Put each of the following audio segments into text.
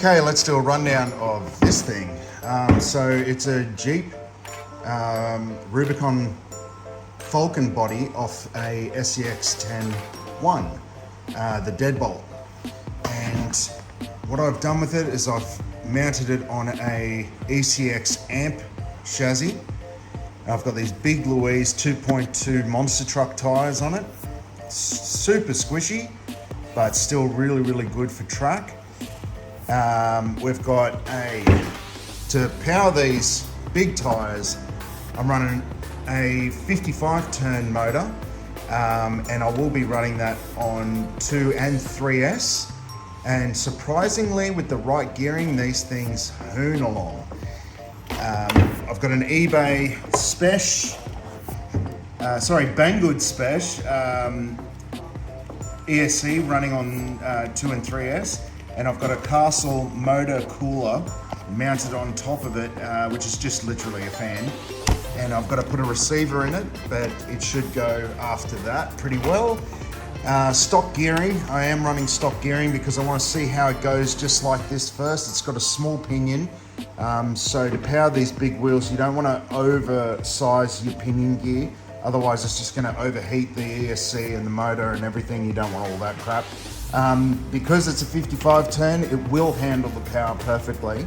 Okay, let's do a rundown of this thing. So it's a Jeep Rubicon Falken body off a ECX 10-1, the deadbolt. And what I've done with it is I've mounted it on a ECX amp chassis. I've got these big Louise 2.2 monster truck tires on it. Super squishy, but still really, really good for track. We've got to power these big tires, I'm running a 55 turn motor, and I will be running that on 2 and 3S. And surprisingly, with the right gearing, these things hoon along. I've got an eBay Banggood Spec ESC running on 2 and 3S, and I've got a Castle motor cooler mounted on top of it, which is just literally a fan. And I've got to put a receiver in it, but it should go after that pretty well. Stock gearing, I am running stock gearing because I want to see how it goes just like this first. It's got a small pinion, so to power these big wheels, you don't want to oversize your pinion gear. Otherwise, it's just going to overheat the ESC and the motor and everything. You don't want all that crap. Because it's a 55 turn, it will handle the power perfectly.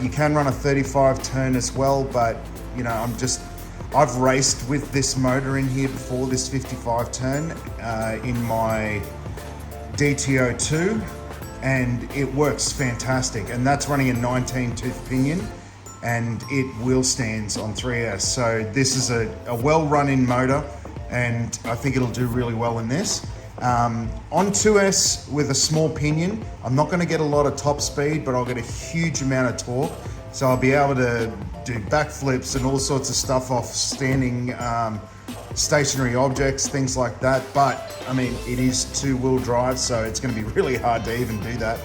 You can run a 35 turn as well, but you know, I've raced with this motor in here before, this 55 turn, in my DTO2, and it works fantastic. And that's running a 19 tooth pinion, and it wheel stands on 3S. So this is a well-run-in motor, and I think it'll do really well in this. On 2S with a small pinion, I'm not going to get a lot of top speed, but I'll get a huge amount of torque. So I'll be able to do backflips and all sorts of stuff off standing stationary objects, things like that. But I mean, it is 2-wheel drive, so it's going to be really hard to even do that.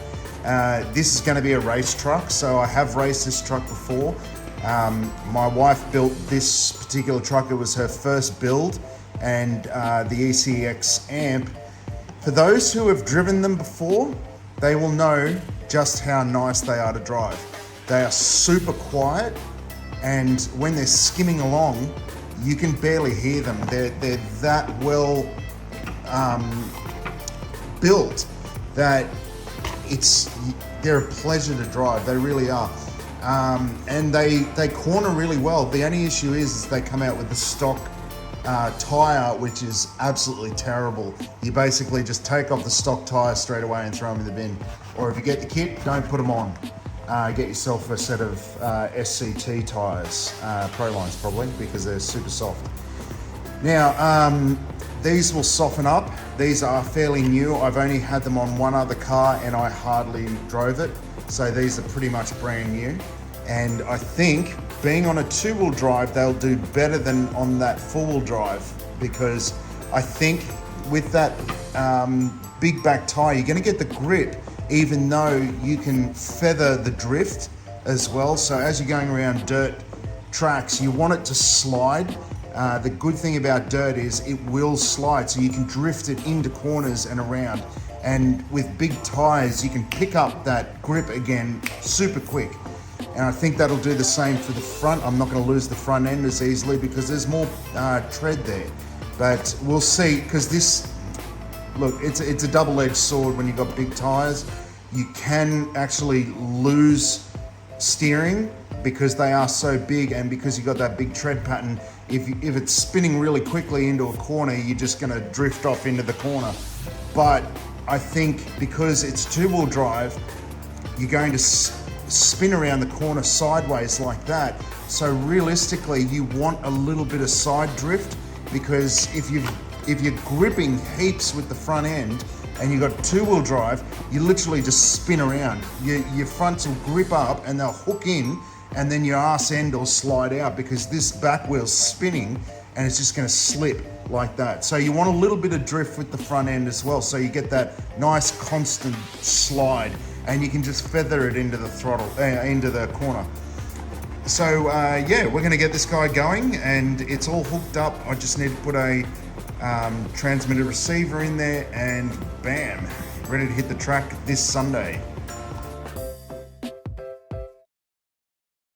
This is going to be a race truck, so I have raced this truck before. My wife built this particular truck. It was her first build, and the ECX amp. For those who have driven them before, they will know just how nice they are to drive. They are super quiet, and when they're skimming along, you can barely hear them. They're that well built that they're a pleasure to drive. They really are. And they corner really well. The only issue is they come out with the stock tire, which is absolutely terrible. You basically just take off the stock tire straight away and throw them in the bin. Or if you get the kit, don't put them on. Get yourself a set of SCT tires, Pro Lines probably, because they're super soft. Now, these will soften up. These are fairly new. I've only had them on one other car and I hardly drove it. So these are pretty much brand new. And I think being on a 2-wheel drive, they'll do better than on that 4-wheel drive, because I think with that big back tire, you're going to get the grip, even though you can feather the drift as well. So as you're going around dirt tracks, you want it to slide. The good thing about dirt is it will slide, so you can drift it into corners and around. And with big tires, you can pick up that grip again super quick. And I think that'll do the same for the front. I'm not going to lose the front end as easily because there's more tread there. But we'll see, because this, look, it's a double-edged sword when you've got big tires. You can actually lose steering because they are so big, and because you've got that big tread pattern. If it's spinning really quickly into a corner, you're just going to drift off into the corner. But I think because it's 2-wheel drive, you're going to spin around the corner sideways like that. So realistically, you want a little bit of side drift, because if you're gripping heaps with the front end and you've got 2-wheel drive, you literally just spin around. Your fronts will grip up and they'll hook in, and then your arse end will slide out because this back wheel's spinning and it's just going to slip like that. So you want a little bit of drift with the front end as well, so you get that nice constant slide, and you can just feather it into the throttle, into the corner. So yeah, we're going to get this guy going, and it's all hooked up. I just need to put a transmitter receiver in there, and bam, ready to hit the track this Sunday.